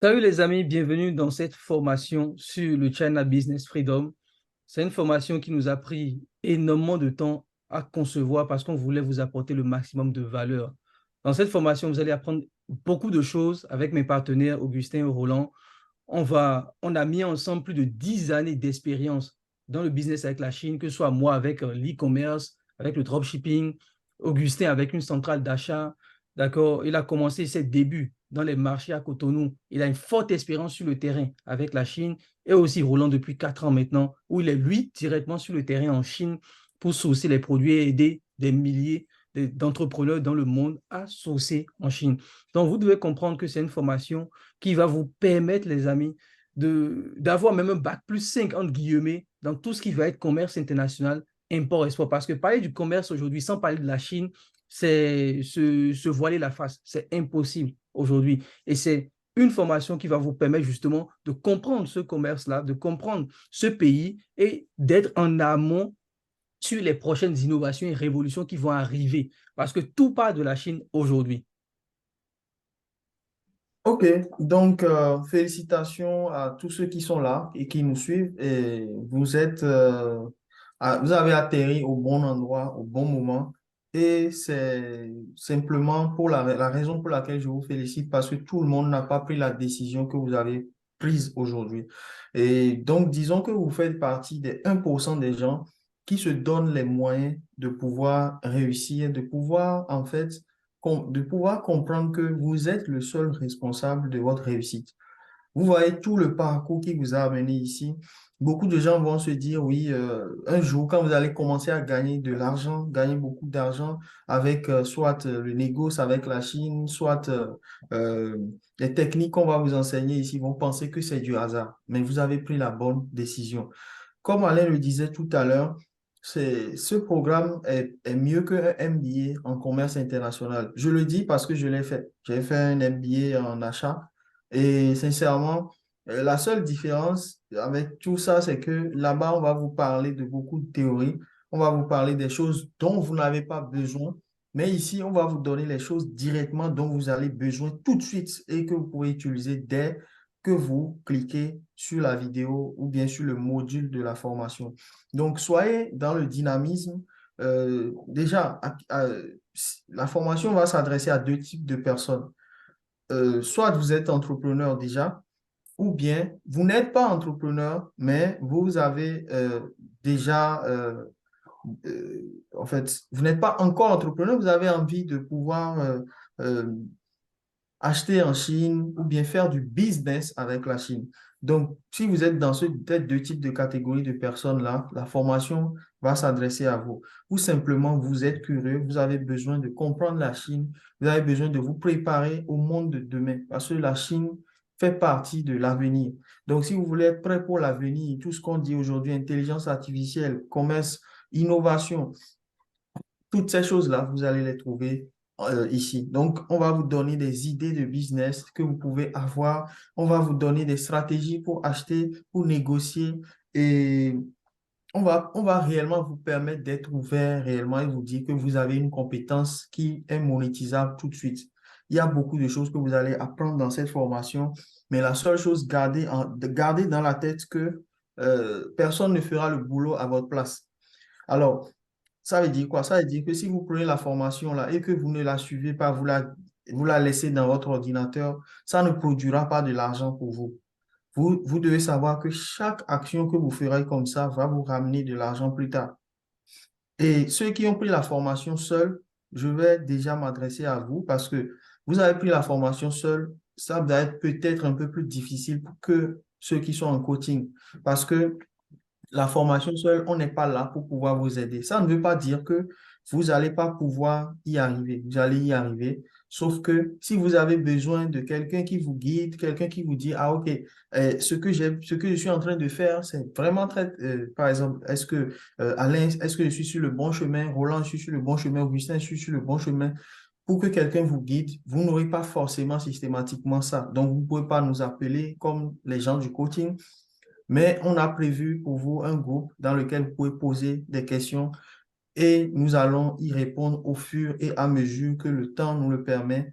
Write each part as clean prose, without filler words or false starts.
Salut les amis, bienvenue dans cette formation sur le China Business Freedom. C'est une formation qui nous a pris énormément de temps à concevoir parce qu'on voulait vous apporter le maximum de valeur. Dans cette formation, vous allez apprendre beaucoup de choses avec mes partenaires Augustin et Roland. On a mis ensemble plus de 10 années d'expérience dans le business avec la Chine, que ce soit moi avec l'e-commerce, avec le dropshipping, Augustin avec une centrale d'achat. D'accord? Il a commencé ses débuts dans les marchés à Cotonou. Il a une forte expérience sur le terrain avec la Chine et aussi Roland depuis 4 ans maintenant, où il est lui directement sur le terrain en Chine pour sourcer les produits et aider des milliers d'entrepreneurs dans le monde à sourcer en Chine. Donc, vous devez comprendre que c'est une formation qui va vous permettre, les amis, d'avoir même un bac plus 5 entre guillemets, dans tout ce qui va être commerce international, import-export. Parce que parler du commerce aujourd'hui sans parler de la Chine, c'est se voiler la face. C'est impossible aujourd'hui. Et c'est une formation qui va vous permettre justement de comprendre ce commerce-là, de comprendre ce pays et d'être en amont sur les prochaines innovations et révolutions qui vont arriver. Parce que tout part de la Chine aujourd'hui. Ok, donc félicitations à tous ceux qui sont là et qui nous suivent. Et vous avez atterri au bon endroit, au bon moment. Et c'est simplement pour la raison pour laquelle je vous félicite parce que tout le monde n'a pas pris la décision que vous avez prise aujourd'hui. Et donc, disons que vous faites partie des 1% des gens qui se donnent les moyens de pouvoir réussir, de pouvoir en fait de pouvoir comprendre que vous êtes le seul responsable de votre réussite. Vous voyez tout le parcours qui vous a amené ici. Beaucoup de gens vont se dire, oui, un jour, quand vous allez commencer à gagner de l'argent, gagner beaucoup d'argent avec soit le négoce avec la Chine, soit euh, les techniques qu'on va vous enseigner ici, vont penser que c'est du hasard. Mais vous avez pris la bonne décision. Comme Alain le disait tout à l'heure, ce programme est mieux qu'un MBA en commerce international. Je le dis parce que je l'ai fait. J'ai fait un MBA en achat et sincèrement, la seule différence avec tout ça, c'est que là-bas, on va vous parler de beaucoup de théories. On va vous parler des choses dont vous n'avez pas besoin. Mais ici, on va vous donner les choses directement dont vous avez besoin tout de suite et que vous pouvez utiliser dès que vous cliquez sur la vidéo ou bien sur le module de la formation. Donc, soyez dans le dynamisme. Déjà, la formation va s'adresser à deux types de personnes. Soit vous êtes entrepreneur déjà, ou bien vous n'êtes pas entrepreneur, mais vous avez déjà, en fait, vous n'êtes pas encore entrepreneur, vous avez envie de pouvoir euh, acheter en Chine ou bien faire du business avec la Chine. Donc, si vous êtes dans ces deux types de catégories de personnes-là, la formation va s'adresser à vous. Ou simplement, vous êtes curieux, vous avez besoin de comprendre la Chine, vous avez besoin de vous préparer au monde de demain parce que la Chine fait partie de l'avenir. Donc, si vous voulez être prêt pour l'avenir, tout ce qu'on dit aujourd'hui, intelligence artificielle, commerce, innovation, toutes ces choses-là, vous allez les trouver ici. Donc, on va vous donner des idées de business que vous pouvez avoir. On va vous donner des stratégies pour acheter, pour négocier. Et on va réellement vous permettre d'être ouvert réellement et vous dire que vous avez une compétence qui est monétisable tout de suite. Il y a beaucoup de choses que vous allez apprendre dans cette formation, mais la seule chose, gardez dans la tête que personne ne fera le boulot à votre place. Alors, ça veut dire quoi? Ça veut dire que si vous prenez la formation là et que vous ne la suivez pas, vous la laissez dans votre ordinateur, ça ne produira pas de l'argent pour vous. Vous devez savoir que chaque action que vous ferez comme ça va vous ramener de l'argent plus tard. Et ceux qui ont pris la formation seuls, je vais déjà m'adresser à vous parce que vous avez pris la formation seul, ça va être peut-être un peu plus difficile que ceux qui sont en coaching parce que la formation seule, on n'est pas là pour pouvoir vous aider. Ça ne veut pas dire que vous n'allez pas pouvoir y arriver. Vous allez y arriver. Sauf que si vous avez besoin de quelqu'un qui vous guide, quelqu'un qui vous dit, ah, OK, ce que je suis en train de faire, c'est vraiment très, par exemple, Alain, est-ce que je suis sur le bon chemin? Roland, je suis sur le bon chemin? Augustin, je suis sur le bon chemin? Pour que quelqu'un vous guide, vous n'aurez pas forcément systématiquement ça. Donc, vous ne pouvez pas nous appeler comme les gens du coaching, mais on a prévu pour vous un groupe dans lequel vous pouvez poser des questions et nous allons y répondre au fur et à mesure que le temps nous le permet.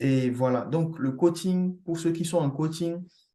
Et voilà, donc le coaching, pour ceux qui sont en coaching,